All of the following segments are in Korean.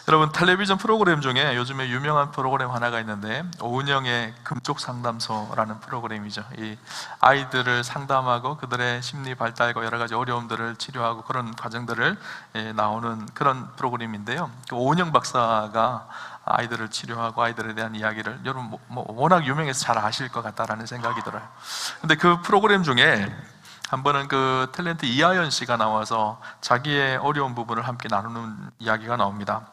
여러분, 텔레비전 프로그램 중에 요즘에 유명한 프로그램 하나가 있는데 오은영의 금쪽 상담소라는 프로그램이죠. 이 아이들을 상담하고 그들의 심리 발달과 여러 가지 어려움들을 치료하고 그런 과정들을 나오는 그런 프로그램인데요. 그 오은영 박사가 아이들을 치료하고 아이들에 대한 이야기를 여러분 워낙 유명해서 잘 아실 것 같다라는 생각이 들어요. 근데 그 프로그램 중에 한 번은 그 탤런트 이하연 씨가 나와서 자기의 어려운 부분을 함께 나누는 이야기가 나옵니다.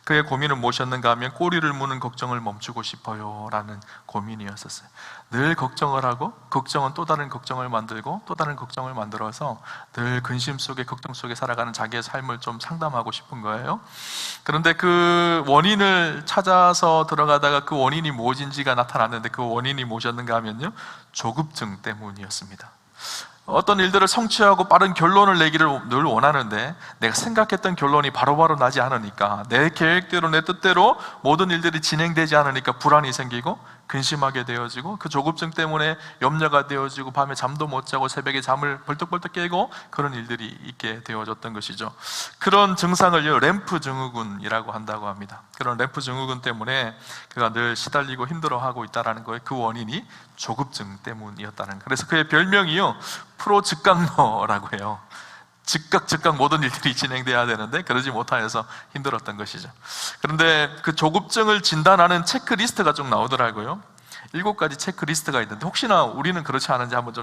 그의 고민은 무엇이었는가 하면 꼬리를 무는 걱정을 멈추고 싶어요 라는 고민이었었어요. 늘 걱정을 하고 걱정은 또 다른 걱정을 만들고 또 다른 걱정을 만들어서 늘 근심 속에 걱정 속에 살아가는 자기의 삶을 좀 상담하고 싶은 거예요. 그런데 그 원인을 찾아서 들어가다가 그 원인이 무엇인지가 나타났는데 그 원인이 무엇이었는가 하면요, 조급증 때문이었습니다. 어떤 일들을 성취하고 빠른 결론을 내기를 늘 원하는데 내가 생각했던 결론이 바로바로 나지 않으니까, 내 계획대로 내 뜻대로 모든 일들이 진행되지 않으니까 불안이 생기고 근심하게 되어지고, 그 조급증 때문에 염려가 되어지고 밤에 잠도 못 자고 새벽에 잠을 벌떡벌떡 깨고 그런 일들이 있게 되어졌던 것이죠. 그런 증상을요, 램프 증후군이라고 한다고 합니다. 그런 램프 증후군 때문에 그가 늘 시달리고 힘들어하고 있다는 거예요. 그 원인이 조급증 때문이었다는 거예요. 그래서 그의 별명이요, 프로 즉각러라고 해요. 즉각 모든 일들이 진행돼야 되는데 그러지 못하여서 힘들었던 것이죠. 그런데 그 조급증을 진단하는 체크리스트가 좀 나오더라고요. 7가지 체크리스트가 있는데 혹시나 우리는 그렇지 않은지 한번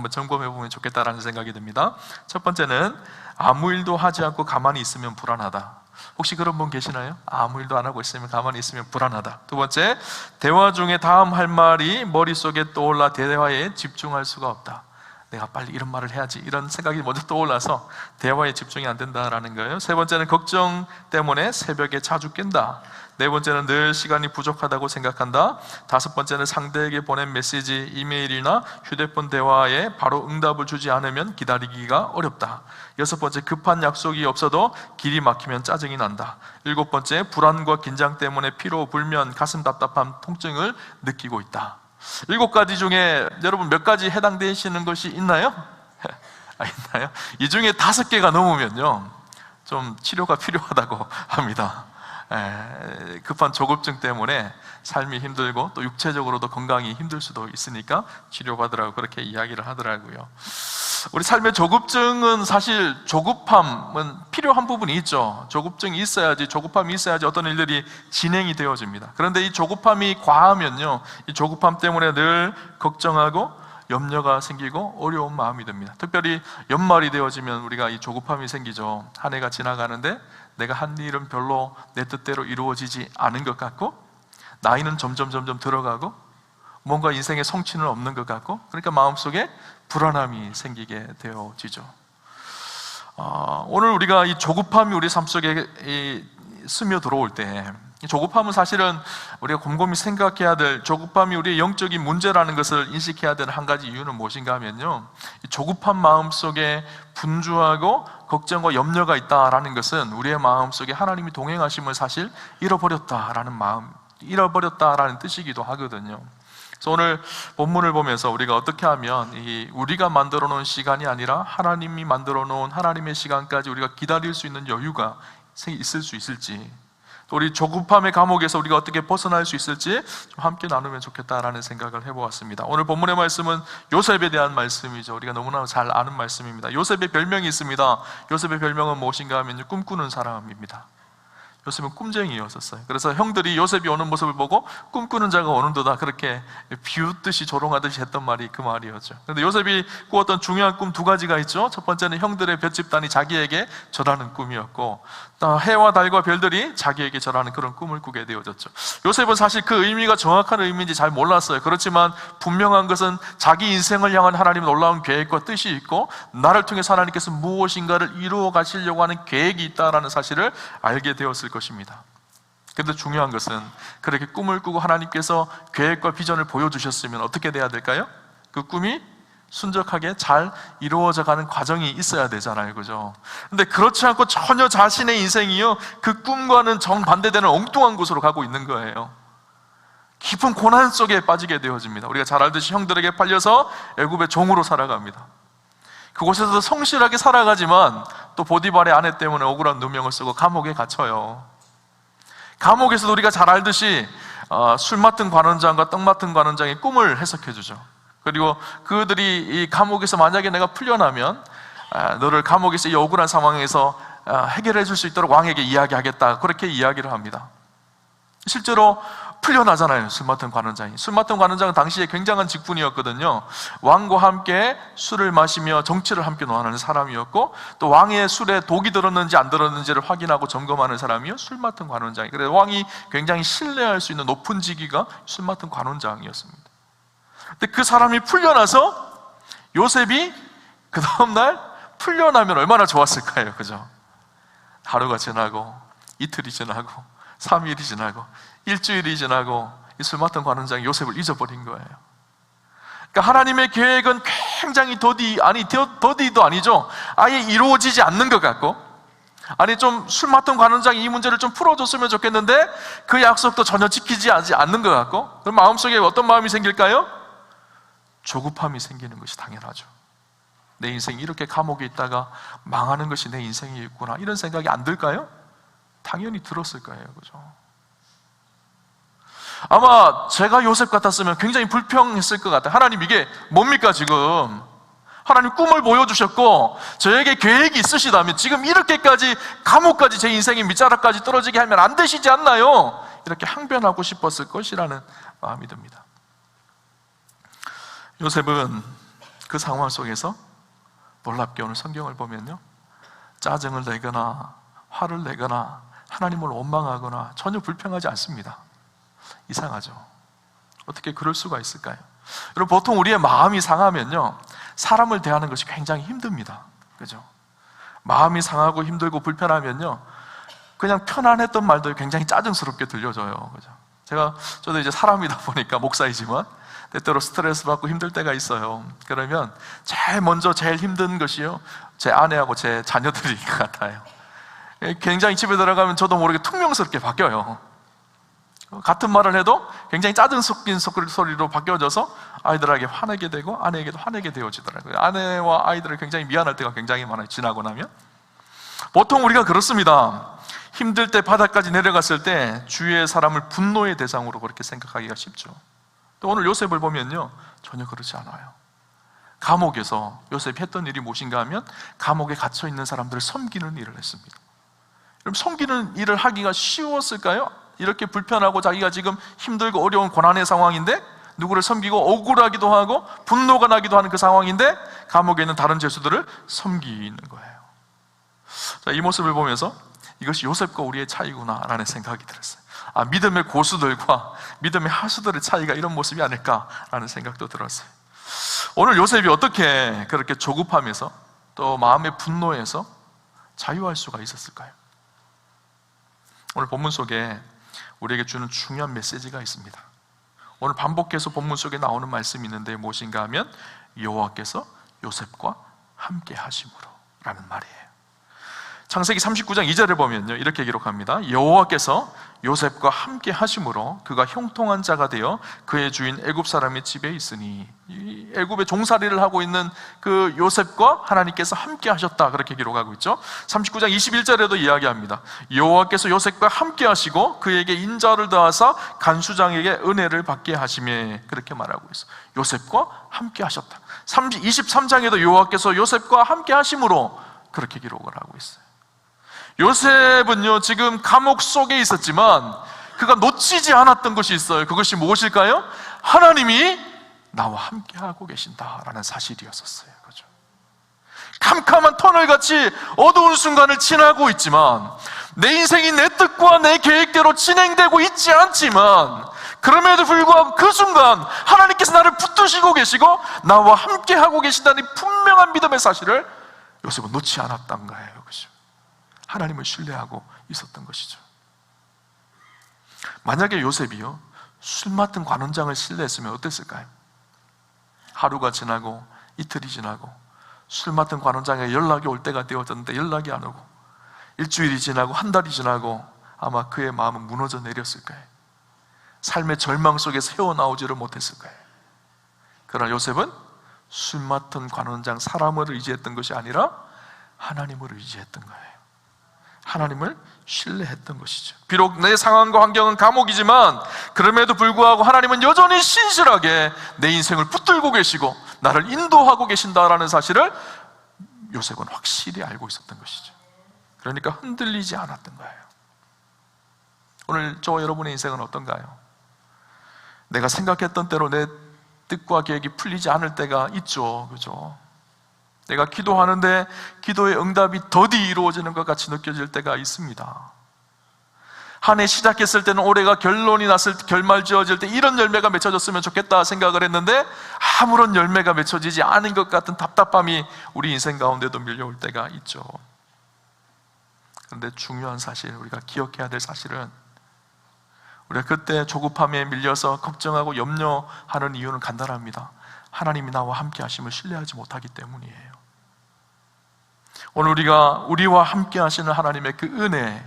점검해 보면 좋겠다라는 생각이 듭니다. 첫 번째는 아무 일도 하지 않고 가만히 있으면 불안하다. 혹시 그런 분 계시나요? 아무 일도 안 하고 있으면 가만히 있으면 불안하다. 두 번째, 대화 중에 다음 할 말이 머릿속에 떠올라 대화에 집중할 수가 없다. 내가 빨리 이런 말을 해야지, 이런 생각이 먼저 떠올라서 대화에 집중이 안 된다라는 거예요. 세 번째는 걱정 때문에 새벽에 자주 깬다. 네 번째는 늘 시간이 부족하다고 생각한다. 다섯 번째는 상대에게 보낸 메시지, 이메일이나 휴대폰 대화에 바로 응답을 주지 않으면 기다리기가 어렵다. 여섯 번째, 급한 약속이 없어도 길이 막히면 짜증이 난다. 일곱 번째, 불안과 긴장 때문에 피로, 불면, 가슴 답답함, 통증을 느끼고 있다. 7가지 중에 여러분 몇 가지 해당되시는 것이 있나요? 있나요? 이 중에 5개가 넘으면요, 좀 치료가 필요하다고 합니다. 급한 조급증 때문에 삶이 힘들고 또 육체적으로도 건강이 힘들 수도 있으니까 치료받으라고 그렇게 이야기를 하더라고요. 우리 삶의 조급증은, 사실 조급함은 필요한 부분이 있죠. 조급증이 있어야지, 조급함이 있어야지 어떤 일들이 진행이 되어집니다. 그런데 이 조급함이 과하면요, 이 조급함 때문에 늘 걱정하고 염려가 생기고 어려운 마음이 듭니다. 특별히 연말이 되어지면 우리가 이 조급함이 생기죠. 한 해가 지나가는데 내가 한 일은 별로 내 뜻대로 이루어지지 않은 것 같고, 나이는 점점 들어가고 뭔가 인생에 성취는 없는 것 같고, 그러니까 마음속에 불안함이 생기게 되어지죠. 오늘 우리가 이 조급함이 우리 삶 속에 스며들어올 때, 조급함은 사실은 우리가 곰곰이 생각해야 될, 조급함이 우리의 영적인 문제라는 것을 인식해야 되는 한 가지 이유는 무엇인가 하면요, 이 조급한 마음 속에 분주하고 걱정과 염려가 있다라는 것은 우리의 마음 속에 하나님이 동행하심을 사실 잃어버렸다라는 뜻이기도 하거든요. 그래서 오늘 본문을 보면서 우리가 어떻게 하면 우리가 만들어 놓은 시간이 아니라 하나님이 만들어 놓은 하나님의 시간까지 우리가 기다릴 수 있는 여유가 있을 수 있을지, 또 우리 조급함의 감옥에서 우리가 어떻게 벗어날 수 있을지 좀 함께 나누면 좋겠다라는 생각을 해보았습니다. 오늘 본문의 말씀은 요셉에 대한 말씀이죠. 우리가 너무나 잘 아는 말씀입니다. 요셉의 별명이 있습니다. 요셉의 별명은 무엇인가 하면 꿈꾸는 사람입니다. 요셉은 꿈쟁이였었어요. 그래서 형들이 요셉이 오는 모습을 보고 꿈꾸는 자가 오는도다, 그렇게 비웃듯이 조롱하듯이 했던 말이 그 말이었죠. 그런데 요셉이 꾸었던 중요한 꿈 2가지가 있죠. 첫 번째는 형들의 볏집단이 자기에게 절하는 꿈이었고, 또 해와 달과 별들이 자기에게 절하는 그런 꿈을 꾸게 되어졌죠. 요셉은 사실 그 의미가 정확한 의미인지 잘 몰랐어요. 그렇지만 분명한 것은 자기 인생을 향한 하나님의 놀라운 계획과 뜻이 있고, 나를 통해서 하나님께서 무엇인가를 이루어 가시려고 하는 계획이 있다는 사실을 알게 되었을 것입니다. 그런데 중요한 것은, 그렇게 꿈을 꾸고 하나님께서 계획과 비전을 보여주셨으면 어떻게 돼야 될까요? 그 꿈이 순적하게 잘 이루어져 가는 과정이 있어야 되잖아요, 그죠? 근데 그렇지 않고 전혀 자신의 인생이요, 그 꿈과는 정반대되는 엉뚱한 곳으로 가고 있는 거예요. 깊은 고난 속에 빠지게 되어집니다. 우리가 잘 알듯이 형들에게 팔려서 애굽의 종으로 살아갑니다. 그곳에서도 성실하게 살아가지만 또 보디발의 아내 때문에 억울한 누명을 쓰고 감옥에 갇혀요. 감옥에서도 우리가 잘 알듯이 술 맡은 관원장과 떡 맡은 관원장의 꿈을 해석해 주죠. 그리고 그들이 이 감옥에서 만약에 내가 풀려나면 너를 감옥에서 이 억울한 상황에서 해결해 줄 수 있도록 왕에게 이야기하겠다, 그렇게 이야기를 합니다. 실제로 풀려나잖아요. 술 맡은 관원장이. 술 맡은 관원장은 당시에 굉장한 직분이었거든요. 왕과 함께 술을 마시며 정치를 함께 논하는 사람이었고, 또 왕의 술에 독이 들었는지 안 들었는지를 확인하고 점검하는 사람이요, 술 맡은 관원장이. 그래서 왕이 굉장히 신뢰할 수 있는 높은 직위가 술 맡은 관원장이었습니다. 근데 그 사람이 풀려나서 요셉이 그 다음날 풀려나면 얼마나 좋았을까요? 그죠? 하루가 지나고 이틀이 지나고 3일이 지나고 일주일이 지나고 이 술 맡은 관원장이 요셉을 잊어버린 거예요. 그러니까 하나님의 계획은 굉장히 더디도 아니죠. 아예 이루어지지 않는 것 같고, 아니 좀 술 맡은 관원장이 이 문제를 좀 풀어줬으면 좋겠는데 그 약속도 전혀 지키지 않는 것 같고, 그럼 마음속에 어떤 마음이 생길까요? 조급함이 생기는 것이 당연하죠. 내 인생이 이렇게 감옥에 있다가 망하는 것이 내 인생이겠구나, 이런 생각이 안 들까요? 당연히 들었을 거예요. 그죠? 아마 제가 요셉 같았으면 굉장히 불평했을 것 같아요. 하나님, 이게 뭡니까 지금? 하나님 꿈을 보여주셨고 저에게 계획이 있으시다면 지금 이렇게까지 감옥까지 제 인생의 밑자락까지 떨어지게 하면 안 되시지 않나요? 이렇게 항변하고 싶었을 것이라는 마음이 듭니다. 요셉은 그 상황 속에서 놀랍게 오늘 성경을 보면요, 짜증을 내거나 화를 내거나 하나님을 원망하거나 전혀 불평하지 않습니다. 이상하죠? 어떻게 그럴 수가 있을까요? 여러분, 보통 우리의 마음이 상하면요, 사람을 대하는 것이 굉장히 힘듭니다. 그죠? 마음이 상하고 힘들고 불편하면요, 그냥 편안했던 말도 굉장히 짜증스럽게 들려져요. 그죠? 저도 이제 사람이다 보니까 목사이지만 때때로 스트레스 받고 힘들 때가 있어요. 그러면 제일 힘든 것이요, 제 아내하고 제 자녀들인 것 같아요. 굉장히 집에 들어가면 저도 모르게 퉁명스럽게 바뀌어요. 같은 말을 해도 굉장히 짜증 섞인 소리로 바뀌어져서 아이들에게 화내게 되고 아내에게도 화내게 되어지더라고요. 아내와 아이들을 굉장히 미안할 때가 굉장히 많아요. 지나고 나면. 보통 우리가 그렇습니다. 힘들 때, 바닥까지 내려갔을 때 주위의 사람을 분노의 대상으로 그렇게 생각하기가 쉽죠. 또 오늘 요셉을 보면요, 전혀 그렇지 않아요. 감옥에서 요셉이 했던 일이 무엇인가 하면 감옥에 갇혀 있는 사람들을 섬기는 일을 했습니다. 그럼 섬기는 일을 하기가 쉬웠을까요? 이렇게 불편하고 자기가 지금 힘들고 어려운 고난의 상황인데 누구를 섬기고 억울하기도 하고 분노가 나기도 하는 그 상황인데 감옥에 있는 다른 죄수들을 섬기는 거예요. 자, 이 모습을 보면서 이것이 요셉과 우리의 차이구나라는 생각이 들었어요. 믿음의 고수들과 믿음의 하수들의 차이가 이런 모습이 아닐까라는 생각도 들었어요. 오늘 요셉이 어떻게 그렇게 조급함에서 또 마음의 분노에서 자유할 수가 있었을까요? 오늘 본문 속에 우리에게 주는 중요한 메시지가 있습니다. 오늘 반복해서 본문 속에 나오는 말씀이 있는데 무엇인가 하면 여호와께서 요셉과 함께 하심으로 라는 말이에요. 창세기 39장 2절을 보면요, 이렇게 기록합니다. 여호와께서 요셉과 함께 하심으로 그가 형통한 자가 되어 그의 주인 애굽 사람의 집에 있으니, 이 애굽의 종살이를 하고 있는 그 요셉과 하나님께서 함께 하셨다, 그렇게 기록하고 있죠. 39장 21절에도 이야기합니다. 여호와께서 요셉과 함께 하시고 그에게 인자를 더하사 간수장에게 은혜를 받게 하시매, 그렇게 말하고 있어요. 요셉과 함께 하셨다. 23장에도 여호와께서 요셉과 함께 하심으로 그렇게 기록을 하고 있어요. 요셉은요, 지금 감옥 속에 있었지만 그가 놓치지 않았던 것이 있어요. 그것이 무엇일까요? 하나님이 나와 함께 하고 계신다라는 사실이었었어요. 그렇죠? 캄캄한 터널같이 어두운 순간을 지나고 있지만 내 인생이 내 뜻과 내 계획대로 진행되고 있지 않지만 그럼에도 불구하고 그 순간 하나님께서 나를 붙드시고 계시고 나와 함께 하고 계신다는 분명한 믿음의 사실을 요셉은 놓지 않았던 거예요. 그렇죠? 하나님을 신뢰하고 있었던 것이죠. 만약에 요셉이요, 술 맡은 관원장을 신뢰했으면 어땠을까요? 하루가 지나고 이틀이 지나고 술 맡은 관원장에게 연락이 올 때가 되어졌는데 연락이 안 오고 일주일이 지나고 한 달이 지나고 아마 그의 마음은 무너져 내렸을 거예요. 삶의 절망 속에서 헤어나오지를 못했을 거예요. 그러나 요셉은 술 맡은 관원장 사람을 의지했던 것이 아니라 하나님을 의지했던 거예요. 하나님을 신뢰했던 것이죠. 비록 내 상황과 환경은 감옥이지만 그럼에도 불구하고 하나님은 여전히 신실하게 내 인생을 붙들고 계시고 나를 인도하고 계신다라는 사실을 요셉은 확실히 알고 있었던 것이죠. 그러니까 흔들리지 않았던 거예요. 오늘 저와 여러분의 인생은 어떤가요? 내가 생각했던 대로 내 뜻과 계획이 풀리지 않을 때가 있죠. 그죠? 내가 기도하는데 기도의 응답이 더디 이루어지는 것 같이 느껴질 때가 있습니다. 한 해 시작했을 때는 올해가 결론이 났을 때, 결말 지어질 때 이런 열매가 맺혀졌으면 좋겠다 생각을 했는데 아무런 열매가 맺혀지지 않은 것 같은 답답함이 우리 인생 가운데도 밀려올 때가 있죠. 그런데 중요한 사실, 우리가 기억해야 될 사실은 우리가 그때 조급함에 밀려서 걱정하고 염려하는 이유는 간단합니다. 하나님이 나와 함께 하심을 신뢰하지 못하기 때문이에요. 오늘 우리와 함께 하시는 하나님의 그 은혜,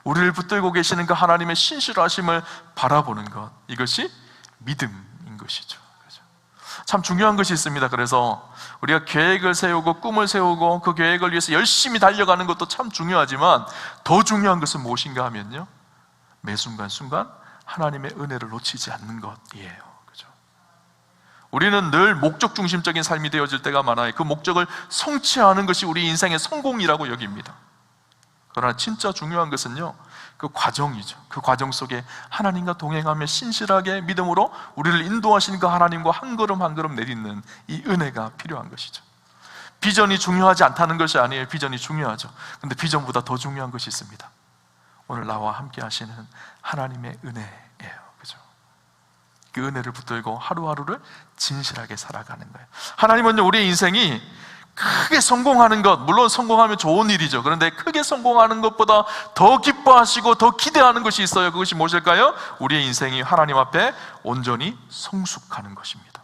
우리를 붙들고 계시는 그 하나님의 신실하심을 바라보는 것, 이것이 믿음인 것이죠. 참 중요한 것이 있습니다. 그래서 우리가 계획을 세우고 꿈을 세우고 그 계획을 위해서 열심히 달려가는 것도 참 중요하지만 더 중요한 것은 무엇인가 하면요, 매 순간순간 하나님의 은혜를 놓치지 않는 것이에요. 그죠? 우리는 늘 목적 중심적인 삶이 되어질 때가 많아요. 그 목적을 성취하는 것이 우리 인생의 성공이라고 여깁니다. 그러나 진짜 중요한 것은요, 그 과정이죠. 그 과정 속에 하나님과 동행하며 신실하게 믿음으로 우리를 인도하시는 그 하나님과 한 걸음 한 걸음 내딛는 이 은혜가 필요한 것이죠. 비전이 중요하지 않다는 것이 아니에요. 비전이 중요하죠. 근데 비전보다 더 중요한 것이 있습니다. 오늘 나와 함께 하시는 하나님의 은혜예요. 그죠? 그 은혜를 붙들고 하루하루를 진실하게 살아가는 거예요. 하나님은요, 우리의 인생이 크게 성공하는 것, 물론 성공하면 좋은 일이죠. 그런데 크게 성공하는 것보다 더 기뻐하시고 더 기대하는 것이 있어요. 그것이 무엇일까요? 우리의 인생이 하나님 앞에 온전히 성숙하는 것입니다.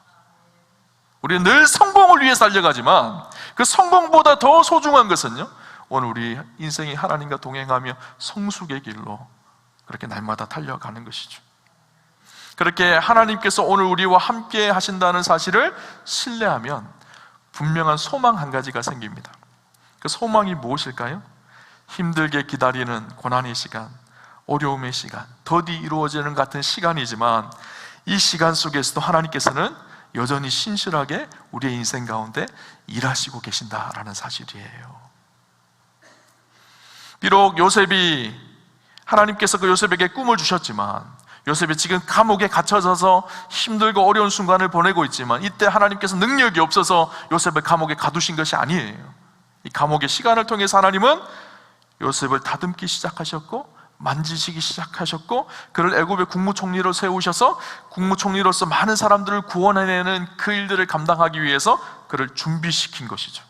우리는 늘 성공을 위해 살려가지만 그 성공보다 더 소중한 것은요, 오늘 우리 인생이 하나님과 동행하며 성숙의 길로 그렇게 날마다 달려가는 것이죠. 그렇게 하나님께서 오늘 우리와 함께 하신다는 사실을 신뢰하면 분명한 소망 한 가지가 생깁니다. 그 소망이 무엇일까요? 힘들게 기다리는 고난의 시간, 어려움의 시간, 더디 이루어지는 같은 시간이지만 이 시간 속에서도 하나님께서는 여전히 신실하게 우리의 인생 가운데 일하시고 계신다라는 사실이에요. 비록 하나님께서 그 요셉에게 꿈을 주셨지만 요셉이 지금 감옥에 갇혀져서 힘들고 어려운 순간을 보내고 있지만 이때 하나님께서 능력이 없어서 요셉을 감옥에 가두신 것이 아니에요. 이 감옥의 시간을 통해서 하나님은 요셉을 다듬기 시작하셨고 만지시기 시작하셨고 그를 애굽의 국무총리로 세우셔서 국무총리로서 많은 사람들을 구원해내는 그 일들을 감당하기 위해서 그를 준비시킨 것이죠.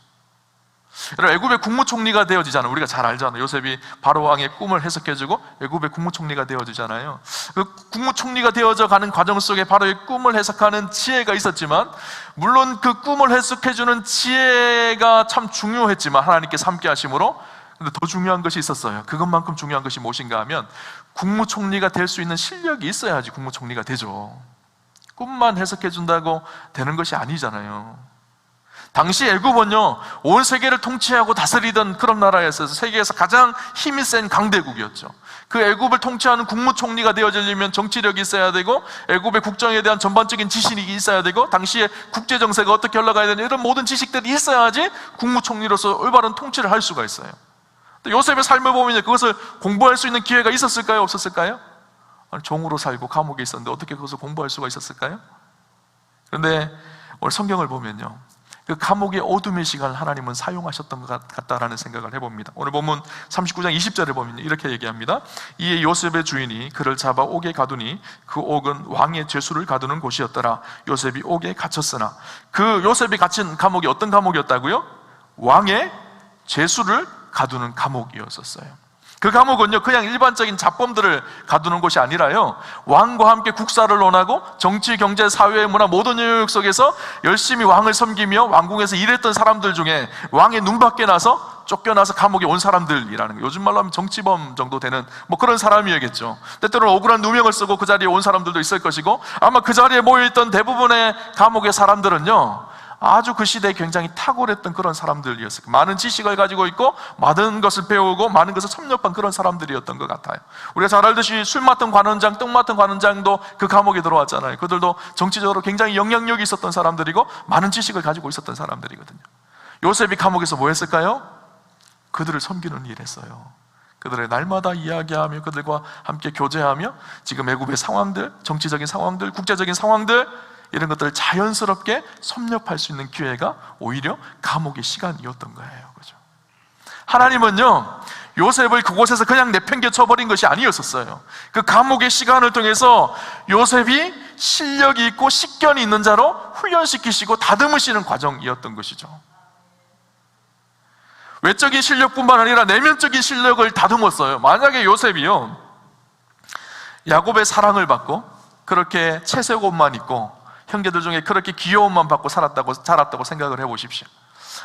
여러분, 애굽의 국무총리가 되어지잖아요. 우리가 잘 알잖아요. 요셉이 바로 왕의 꿈을 해석해주고 애굽의 국무총리가 되어지잖아요. 그 국무총리가 되어져 가는 과정 속에 바로의 꿈을 해석하는 지혜가 있었지만, 물론 그 꿈을 해석해주는 지혜가 참 중요했지만 하나님께서 함께 하심으로, 근데 더 중요한 것이 있었어요. 그것만큼 중요한 것이 무엇인가 하면 국무총리가 될 수 있는 실력이 있어야지 국무총리가 되죠. 꿈만 해석해준다고 되는 것이 아니잖아요. 당시 애굽은요, 온 세계를 통치하고 다스리던 그런 나라였어요. 세계에서 가장 힘이 센 강대국이었죠. 그 애굽을 통치하는 국무총리가 되어지려면 정치력이 있어야 되고 애굽의 국정에 대한 전반적인 지식이 있어야 되고 당시에 국제 정세가 어떻게 흘러가야 되는 이런 모든 지식들이 있어야지 국무총리로서 올바른 통치를 할 수가 있어요. 요셉의 삶을 보면 그것을 공부할 수 있는 기회가 있었을까요? 없었을까요? 종으로 살고 감옥에 있었는데 어떻게 그것을 공부할 수가 있었을까요? 그런데 오늘 성경을 보면요, 그 감옥의 어둠의 시간을 하나님은 사용하셨던 것 같다라는 생각을 해봅니다. 오늘 본문 39장 20절에 보면 이렇게 얘기합니다. 이에 요셉의 주인이 그를 잡아 옥에 가두니 그 옥은 왕의 죄수를 가두는 곳이었더라. 요셉이 옥에 갇혔으나, 그 요셉이 갇힌 감옥이 어떤 감옥이었다고요? 왕의 죄수를 가두는 감옥이었었어요. 그 감옥은요, 그냥 일반적인 잡범들을 가두는 곳이 아니라요, 왕과 함께 국사를 논하고 정치, 경제, 사회, 문화 모든 영역 속에서 열심히 왕을 섬기며 왕궁에서 일했던 사람들 중에 왕의 눈밖에 나서 쫓겨나서 감옥에 온 사람들이라는 거예요. 요즘 말로 하면 정치범 정도 되는 뭐 그런 사람이겠죠. 때때로는 억울한 누명을 쓰고 그 자리에 온 사람들도 있을 것이고, 아마 그 자리에 모여있던 대부분의 감옥의 사람들은요, 아주 그 시대에 굉장히 탁월했던 그런 사람들이었어요. 많은 지식을 가지고 있고 많은 것을 배우고 많은 것을 섭렵한 그런 사람들이었던 것 같아요. 우리가 잘 알듯이 술 맡은 관원장, 떡 맡은 관원장도 그 감옥에 들어왔잖아요. 그들도 정치적으로 굉장히 영향력이 있었던 사람들이고 많은 지식을 가지고 있었던 사람들이거든요. 요셉이 감옥에서 뭐 했을까요? 그들을 섬기는 일을 했어요. 그들의 날마다 이야기하며 그들과 함께 교제하며 지금 애굽의 상황들, 정치적인 상황들, 국제적인 상황들, 이런 것들을 자연스럽게 섭렵할 수 있는 기회가 오히려 감옥의 시간이었던 거예요. 그죠? 하나님은요, 요셉을 그곳에서 그냥 내팽개쳐버린 것이 아니었었어요. 그 감옥의 시간을 통해서 요셉이 실력이 있고 식견이 있는 자로 훈련시키시고 다듬으시는 과정이었던 것이죠. 외적인 실력뿐만 아니라 내면적인 실력을 다듬었어요. 만약에 요셉이요, 야곱의 사랑을 받고 그렇게 채색 옷만 입고 형제들 중에 그렇게 귀여움만 받고 자랐다고 생각을 해보십시오.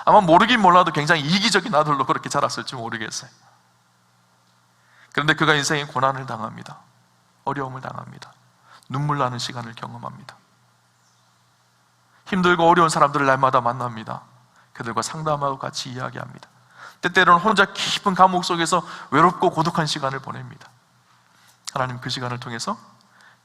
아마 모르긴 몰라도 굉장히 이기적인 아들로 그렇게 자랐을지 모르겠어요. 그런데 그가 인생에 고난을 당합니다. 어려움을 당합니다. 눈물 나는 시간을 경험합니다. 힘들고 어려운 사람들을 날마다 만납니다. 그들과 상담하고 같이 이야기합니다. 때때로는 혼자 깊은 감옥 속에서 외롭고 고독한 시간을 보냅니다. 하나님 그 시간을 통해서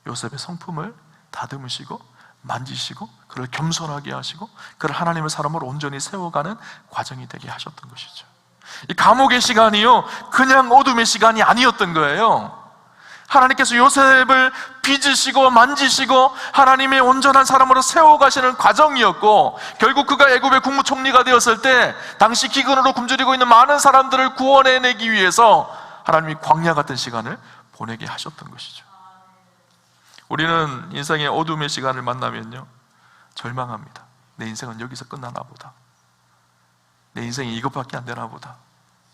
요셉의 성품을 다듬으시고 만지시고 그를 겸손하게 하시고 그를 하나님의 사람으로 온전히 세워가는 과정이 되게 하셨던 것이죠. 이 감옥의 시간이요, 그냥 어둠의 시간이 아니었던 거예요. 하나님께서 요셉을 빚으시고 만지시고 하나님의 온전한 사람으로 세워가시는 과정이었고, 결국 그가 애굽의 국무총리가 되었을 때 당시 기근으로 굶주리고 있는 많은 사람들을 구원해내기 위해서 하나님이 광야 같은 시간을 보내게 하셨던 것이죠. 우리는 인생의 어둠의 시간을 만나면요, 절망합니다. 내 인생은 여기서 끝나나 보다, 내 인생이 이것밖에 안 되나 보다,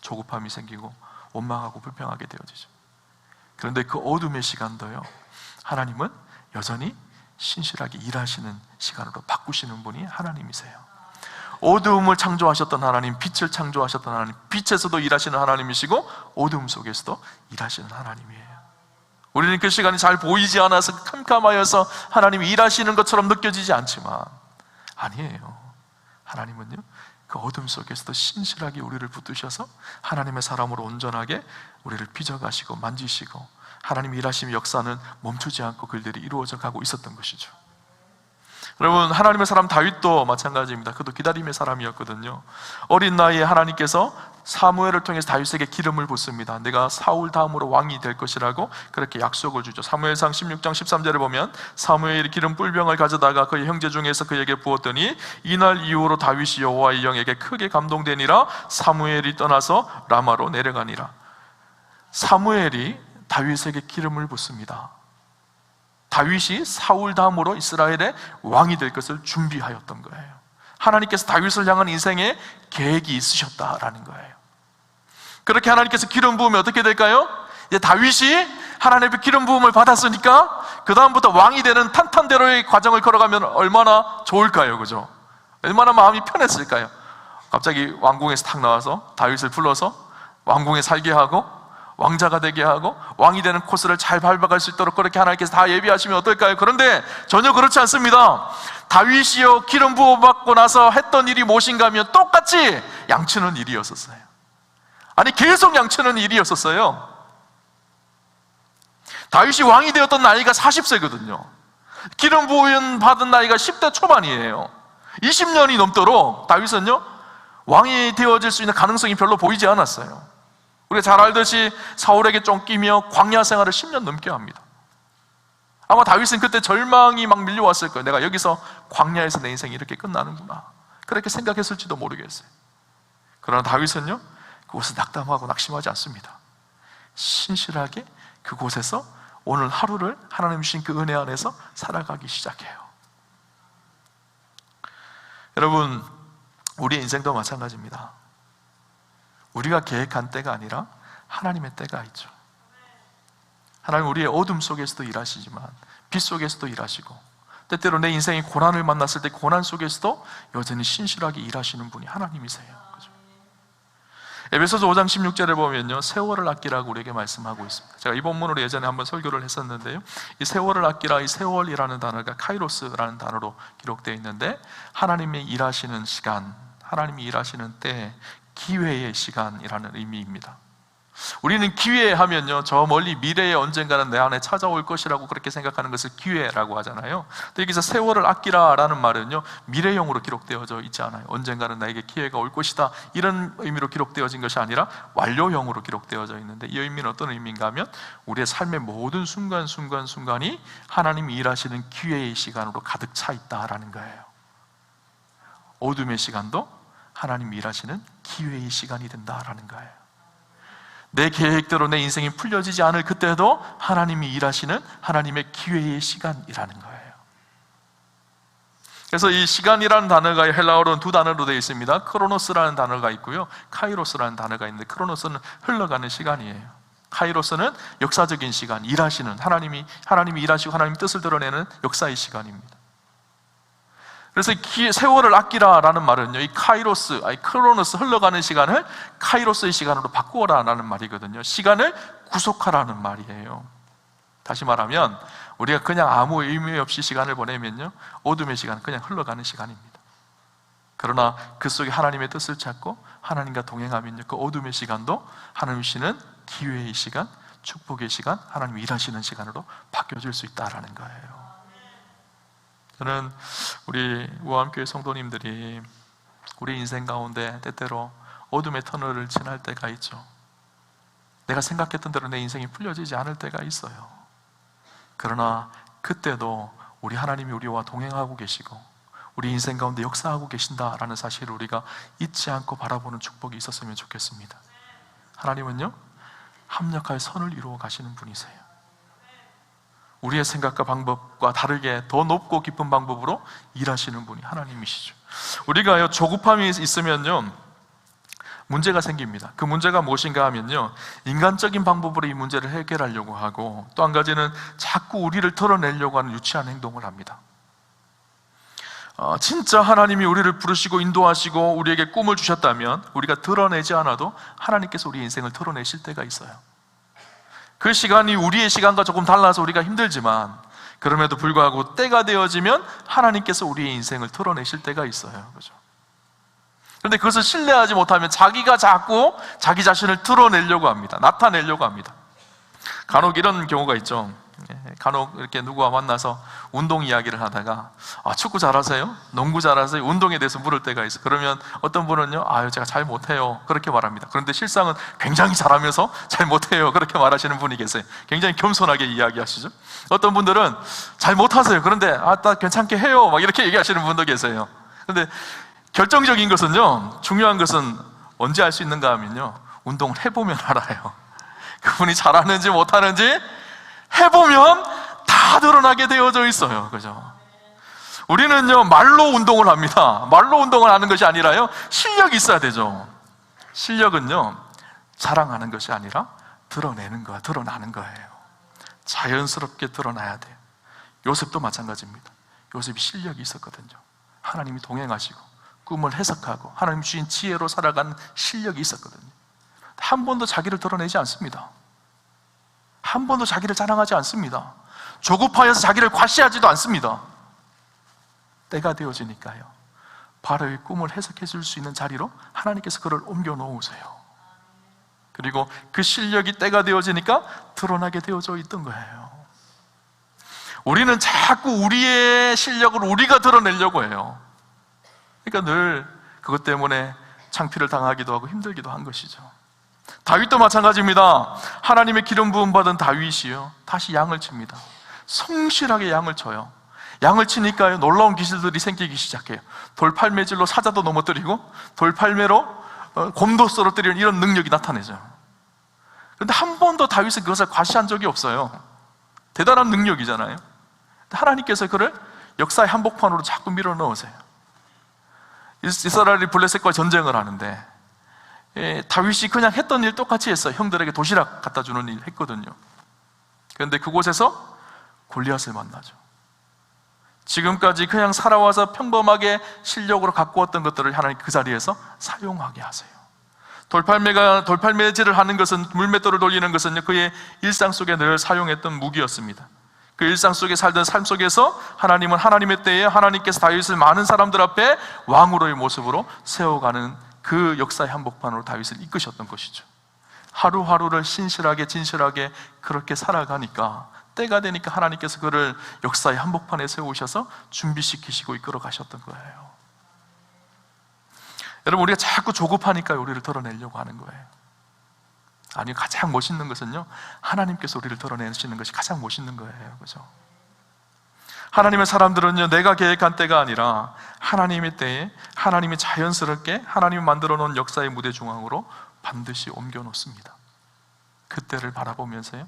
조급함이 생기고 원망하고 불평하게 되어지죠. 그런데 그 어둠의 시간도요, 하나님은 여전히 신실하게 일하시는 시간으로 바꾸시는 분이 하나님이세요. 어두움을 창조하셨던 하나님, 빛을 창조하셨던 하나님, 빛에서도 일하시는 하나님이시고 어두움 속에서도 일하시는 하나님이에요. 우리는 그 시간이 잘 보이지 않아서 캄캄하여서 하나님이 일하시는 것처럼 느껴지지 않지만 아니에요. 하나님은요, 그 어둠 속에서도 신실하게 우리를 붙드셔서 하나님의 사람으로 온전하게 우리를 빚어가시고 만지시고 하나님이 일하시는 역사는 멈추지 않고 그들이 이루어져 가고 있었던 것이죠. 여러분, 하나님의 사람 다윗도 마찬가지입니다. 그도 기다림의 사람이었거든요. 어린 나이에 하나님께서 사무엘을 통해서 다윗에게 기름을 붓습니다. 내가 사울 다음으로 왕이 될 것이라고 그렇게 약속을 주죠. 사무엘상 16장 13절에 보면 사무엘이 기름 뿔병을 가져다가 그의 형제 중에서 그에게 부었더니 이날 이후로 다윗이 여호와의 영에게 크게 감동되니라. 사무엘이 떠나서 라마로 내려가니라. 사무엘이 다윗에게 기름을 붓습니다. 다윗이 사울 다음으로 이스라엘의 왕이 될 것을 준비하였던 거예요. 하나님께서 다윗을 향한 인생의 계획이 있으셨다라는 거예요. 그렇게 하나님께서 기름 부으면 어떻게 될까요? 이제 다윗이 하나님의 기름 부음을 받았으니까 그 다음부터 왕이 되는 탄탄대로의 과정을 걸어가면 얼마나 좋을까요? 그죠? 얼마나 마음이 편했을까요? 갑자기 왕궁에서 탁 나와서 다윗을 불러서 왕궁에 살게 하고 왕자가 되게 하고 왕이 되는 코스를 잘 밟아갈 수 있도록 그렇게 하나님께서 다 예비하시면 어떨까요? 그런데 전혀 그렇지 않습니다. 다윗이요, 기름 부어받고 나서 했던 일이 무엇인가 하면 똑같이 양치는 일이었었어요. 아니, 계속 양치는 일이었었어요. 다윗이 왕이 되었던 나이가 40세거든요 기름 부음 받은 나이가 10대 초반이에요 20년이 넘도록 다윗은요, 왕이 되어질 수 있는 가능성이 별로 보이지 않았어요. 우리가 잘 알듯이 사울에게 쫓기며 광야 생활을 10년 넘게 합니다. 아마 다윗은 그때 절망이 막 밀려왔을 거예요. 내가 여기서 광야에서 내 인생이 이렇게 끝나는구나, 그렇게 생각했을지도 모르겠어요. 그러나 다윗은요, 그곳에서 낙담하고 낙심하지 않습니다. 신실하게 그곳에서 오늘 하루를 하나님 주신 그 은혜 안에서 살아가기 시작해요. 여러분, 우리의 인생도 마찬가지입니다. 우리가 계획한 때가 아니라 하나님의 때가 있죠. 하나님 우리의 어둠 속에서도 일하시지만 빛 속에서도 일하시고, 때때로 내 인생이 고난을 만났을 때 고난 속에서도 여전히 신실하게 일하시는 분이 하나님이세요. 그죠? 에베소서 5장 16절에 보면요, 세월을 아끼라고 우리에게 말씀하고 있습니다. 제가 이 본문으로 예전에 한번 설교를 했었는데요, 이 세월을 아끼라, 이 세월이라는 단어가 카이로스라는 단어로 기록되어 있는데, 하나님이 일하시는 시간, 하나님이 일하시는 때, 기회의 시간이라는 의미입니다. 우리는 기회하면요, 저 멀리 미래에 언젠가는 내 안에 찾아올 것이라고 그렇게 생각하는 것을 기회라고 하잖아요. 근데 여기서 세월을 아끼라라는 말은요, 미래형으로 기록되어져 있지 않아요. 언젠가는 나에게 기회가 올 것이다, 이런 의미로 기록되어진 것이 아니라 완료형으로 기록되어져 있는데, 이 의미는 어떤 의미인가 하면 우리의 삶의 모든 순간순간이 하나님이 일하시는 기회의 시간으로 가득 차 있다라는 거예요. 어둠의 시간도 하나님이 일하시는 기회의 시간이 된다라는 거예요. 내 계획대로 내 인생이 풀려지지 않을 그때도 하나님이 일하시는 하나님의 기회의 시간이라는 거예요. 그래서 이 시간이라는 단어가 헬라어로는 두 단어로 되어 있습니다. 크로노스라는 단어가 있고요, 카이로스라는 단어가 있는데, 크로노스는 흘러가는 시간이에요. 카이로스는 역사적인 시간, 일하시는, 하나님이 일하시고 하나님의 뜻을 드러내는 역사의 시간입니다. 그래서 세월을 아끼라라는 말은요, 이 카이로스, 크로노스, 흘러가는 시간을 카이로스의 시간으로 바꾸어라라는 말이거든요. 시간을 구속하라는 말이에요. 다시 말하면 우리가 그냥 아무 의미 없이 시간을 보내면요, 어둠의 시간은 그냥 흘러가는 시간입니다. 그러나 그 속에 하나님의 뜻을 찾고 하나님과 동행하면요, 그 어둠의 시간도 하나님 주시는 기회의 시간, 축복의 시간, 하나님이 일하시는 시간으로 바뀌어질 수 있다라는 거예요. 저는 우리 우암교회 성도님들이 우리 인생 가운데 때때로 어둠의 터널을 지날 때가 있죠. 내가 생각했던 대로 내 인생이 풀려지지 않을 때가 있어요. 그러나 그때도 우리 하나님이 우리와 동행하고 계시고 우리 인생 가운데 역사하고 계신다라는 사실을 우리가 잊지 않고 바라보는 축복이 있었으면 좋겠습니다. 하나님은요, 합력할 선을 이루어 가시는 분이세요. 우리의 생각과 방법과 다르게 더 높고 깊은 방법으로 일하시는 분이 하나님이시죠. 우리가요, 조급함이 있으면요, 문제가 생깁니다. 그 문제가 무엇인가 하면요, 인간적인 방법으로 이 문제를 해결하려고 하고, 또 한 가지는 자꾸 우리를 털어내려고 하는 유치한 행동을 합니다. 진짜 하나님이 우리를 부르시고 인도하시고 우리에게 꿈을 주셨다면 우리가 드러내지 않아도 하나님께서 우리 인생을 털어내실 때가 있어요. 그 시간이 우리의 시간과 조금 달라서 우리가 힘들지만, 그럼에도 불구하고 때가 되어지면 하나님께서 우리의 인생을 털어내실 때가 있어요. 그렇죠? 그런데 그것을 신뢰하지 못하면 자기가 자꾸 자기 자신을 드러내려고 합니다. 나타내려고 합니다. 간혹 이런 경우가 있죠. 간혹 이렇게 누구와 만나서 운동 이야기를 하다가 축구 잘하세요? 농구 잘하세요? 운동에 대해서 물을 때가 있어요. 그러면 어떤 분은요, 제가 잘 못해요, 그렇게 말합니다. 그런데 실상은 굉장히 잘하면서 잘 못해요, 그렇게 말하시는 분이 계세요. 굉장히 겸손하게 이야기하시죠. 어떤 분들은 잘 못하세요, 그런데 나 괜찮게 해요, 막 이렇게 얘기하시는 분도 계세요. 그런데 결정적인 것은요, 중요한 것은 언제 알 수 있는가 하면요, 운동을 해보면 알아요. 그분이 잘하는지 못하는지 해보면 다 드러나게 되어져 있어요. 그죠? 우리는요, 말로 운동을 합니다. 말로 운동을 하는 것이 아니라요, 실력이 있어야 되죠. 실력은요, 자랑하는 것이 아니라 드러내는 거야, 드러나는 거예요. 자연스럽게 드러나야 돼요. 요셉도 마찬가지입니다. 요셉이 실력이 있었거든요. 하나님이 동행하시고 꿈을 해석하고 하나님 주신 지혜로 살아가는 실력이 있었거든요. 한 번도 자기를 드러내지 않습니다. 한 번도 자기를 자랑하지 않습니다. 조급하여서 자기를 과시하지도 않습니다. 때가 되어지니까요, 바로의 꿈을 해석해 줄 수 있는 자리로 하나님께서 그를 옮겨 놓으세요. 그리고 그 실력이 때가 되어지니까 드러나게 되어져 있던 거예요. 우리는 자꾸 우리의 실력을 우리가 드러내려고 해요. 그러니까 늘 그것 때문에 창피를 당하기도 하고 힘들기도 한 것이죠. 다윗도 마찬가지입니다. 하나님의 기름 부음 받은 다윗이요, 다시 양을 칩니다. 성실하게 양을 쳐요. 양을 치니까요, 놀라운 기술들이 생기기 시작해요. 돌팔매질로 사자도 넘어뜨리고 돌팔매로 곰도 쓰러뜨리는 이런 능력이 나타내죠. 그런데 한 번도 다윗은 그것을 과시한 적이 없어요. 대단한 능력이잖아요. 하나님께서 그를 역사의 한복판으로 자꾸 밀어넣으세요. 이스라엘이 블레셋과 전쟁을 하는데 다윗이 그냥 했던 일 똑같이 했어요. 형들에게 도시락 갖다 주는 일 했거든요. 그런데 그곳에서 골리앗을 만나죠. 지금까지 그냥 살아와서 평범하게 실력으로 갖고 왔던 것들을 하나님 그 자리에서 사용하게 하세요. 돌팔매질을 하는 것은, 물맷돌을 돌리는 것은 그의 일상 속에 늘 사용했던 무기였습니다. 그 일상 속에 살던 삶 속에서 하나님은 하나님의 때에 하나님께서 다윗을 많은 사람들 앞에 왕으로의 모습으로 세워가는 그 역사의 한복판으로 다윗을 이끄셨던 것이죠. 하루하루를 신실하게 진실하게 그렇게 살아가니까 때가 되니까 하나님께서 그를 역사의 한복판에 세우셔서 준비시키시고 이끌어 가셨던 거예요. 여러분, 우리가 자꾸 조급하니까 우리를 드러내려고 하는 거예요. 아니, 가장 멋있는 것은요, 하나님께서 우리를 드러내시는 것이 가장 멋있는 거예요. 그죠? 하나님의 사람들은요, 내가 계획한 때가 아니라 하나님의 때에 하나님이 자연스럽게 하나님이 만들어 놓은 역사의 무대 중앙으로 반드시 옮겨 놓습니다. 그때를 바라보면서요,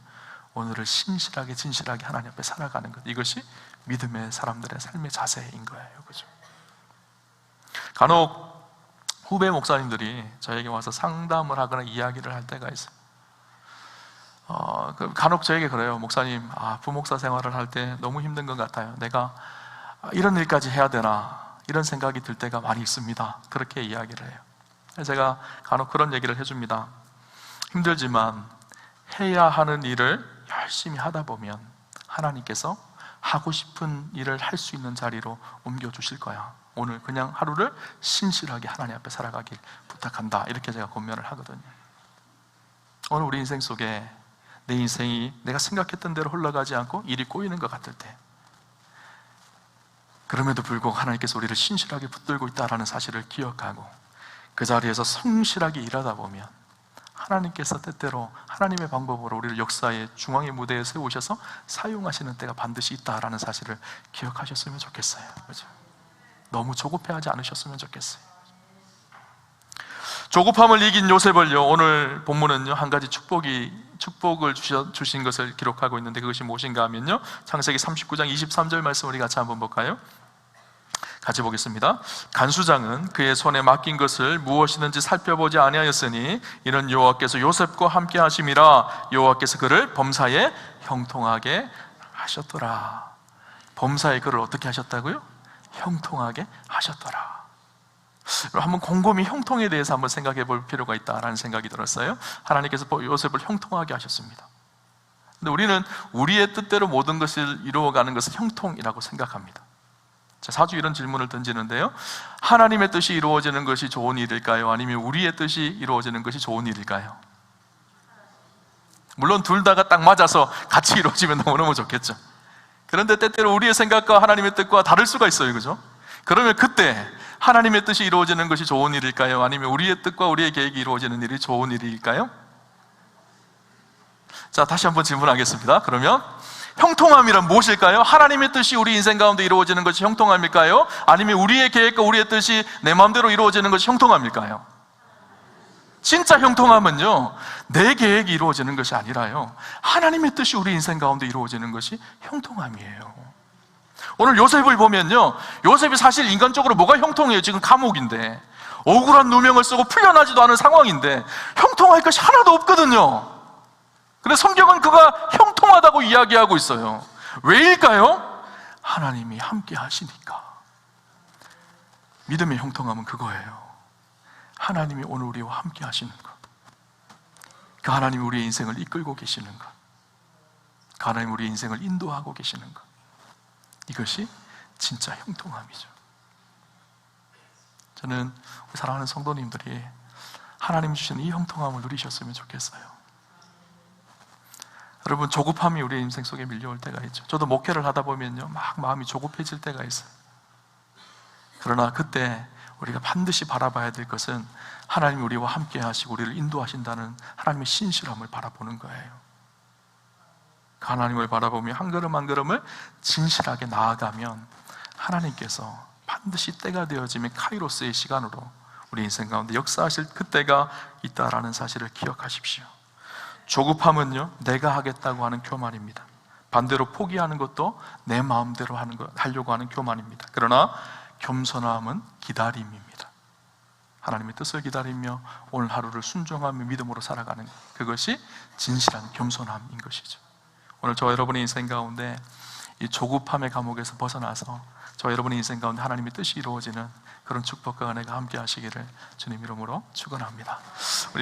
오늘을 신실하게 진실하게 하나님 앞에 살아가는 것, 이것이 믿음의 사람들의 삶의 자세인 거예요. 그죠? 간혹 후배 목사님들이 저에게 와서 상담을 하거나 이야기를 할 때가 있어요. 간혹 저에게 그래요. 목사님, 부목사 생활을 할 때 너무 힘든 것 같아요. 내가 이런 일까지 해야 되나, 이런 생각이 들 때가 많이 있습니다. 그렇게 이야기를 해요. 제가 간혹 그런 얘기를 해줍니다. 힘들지만 해야 하는 일을 열심히 하다 보면 하나님께서 하고 싶은 일을 할 수 있는 자리로 옮겨주실 거야. 오늘 그냥 하루를 신실하게 하나님 앞에 살아가길 부탁한다. 이렇게 제가 권면을 하거든요. 오늘 우리 인생 속에 내 인생이 내가 생각했던 대로 흘러가지 않고 일이 꼬이는 것 같을 때, 그럼에도 불구하고 하나님께서 우리를 신실하게 붙들고 있다는 사실을 기억하고 그 자리에서 성실하게 일하다 보면 하나님께서 때때로 하나님의 방법으로 우리를 역사의 중앙의 무대에 세우셔서 사용하시는 때가 반드시 있다는 사실을 기억하셨으면 좋겠어요. 그렇죠? 너무 조급해하지 않으셨으면 좋겠어요. 조급함을 이긴 요셉을요, 오늘 본문은요, 한 가지 축복을 주신 것을 기록하고 있는데 그것이 무엇인가 하면요, 창세기 39장 23절 말씀 우리 같이 한번 볼까요? 같이 보겠습니다. 간수장은 그의 손에 맡긴 것을 무엇이든지 살펴보지 아니하였으니 이는 여호와께서 요셉과 함께 하심이라. 여호와께서 그를 범사에 형통하게 하셨더라. 범사에 그를 어떻게 하셨다고요? 형통하게 하셨더라. 한번 곰곰이 형통에 대해서 한번 생각해 볼 필요가 있다라는 생각이 들었어요. 하나님께서 요셉을 형통하게 하셨습니다. 근데 우리는 우리의 뜻대로 모든 것을 이루어가는 것을 형통이라고 생각합니다. 자, 자주 이런 질문을 던지는데요, 하나님의 뜻이 이루어지는 것이 좋은 일일까요? 아니면 우리의 뜻이 이루어지는 것이 좋은 일일까요? 물론 둘 다가 딱 맞아서 같이 이루어지면 너무너무 좋겠죠. 그런데 때때로 우리의 생각과 하나님의 뜻과 다를 수가 있어요. 그죠? 그러면 그때 하나님의 뜻이 이루어지는 것이 좋은 일일까요? 아니면 우리의 뜻과 우리의 계획이 이루어지는 일이 좋은 일일까요? 자, 다시 한번 질문하겠습니다. 그러면 형통함이란 무엇일까요? 하나님의 뜻이 우리 인생 가운데 이루어지는 것이 형통함일까요? 아니면 우리의 계획과 우리의 뜻이 내 마음대로 이루어지는 것이 형통함일까요? 진짜 형통함은요, 내 계획이 이루어지는 것이 아니라요, 하나님의 뜻이 우리 인생 가운데 이루어지는 것이 형통함이에요. 오늘 요셉을 보면요, 요셉이 사실 인간적으로 뭐가 형통해요? 지금 감옥인데 억울한 누명을 쓰고 풀려나지도 않은 상황인데 형통할 것이 하나도 없거든요. 근데 성경은 그가 형통하다고 이야기하고 있어요. 왜일까요? 하나님이 함께 하시니까. 믿음의 형통함은 그거예요. 하나님이 오늘 우리와 함께 하시는 것, 그 하나님이 우리의 인생을 이끌고 계시는 것, 그 하나님이 우리의 인생을 인도하고 계시는 것, 이것이 진짜 형통함이죠. 저는 우리 사랑하는 성도님들이 하나님 주시는 이 형통함을 누리셨으면 좋겠어요. 여러분, 조급함이 우리 인생 속에 밀려올 때가 있죠. 저도 목회를 하다 보면요, 막 마음이 조급해질 때가 있어요. 그러나 그때 우리가 반드시 바라봐야 될 것은 하나님이 우리와 함께 하시고 우리를 인도하신다는 하나님의 신실함을 바라보는 거예요. 그 하나님을 바라보며 한 걸음 한 걸음을 진실하게 나아가면 하나님께서 반드시 때가 되어지면 카이로스의 시간으로 우리 인생 가운데 역사하실 그때가 있다라는 사실을 기억하십시오. 조급함은요, 내가 하겠다고 하는 교만입니다. 반대로 포기하는 것도 내 마음대로 하려고 하는 교만입니다. 그러나 겸손함은 기다림입니다. 하나님의 뜻을 기다리며 오늘 하루를 순종하며 믿음으로 살아가는 것, 그것이 진실한 겸손함인 것이죠. 오늘 저 여러분의 인생 가운데 이 조급함의 감옥에서 벗어나서 저와 여러분의 인생 가운데 하나님의 뜻이 이루어지는 그런 축복과 은혜가 함께 하시기를 주님 이름으로 축원합니다.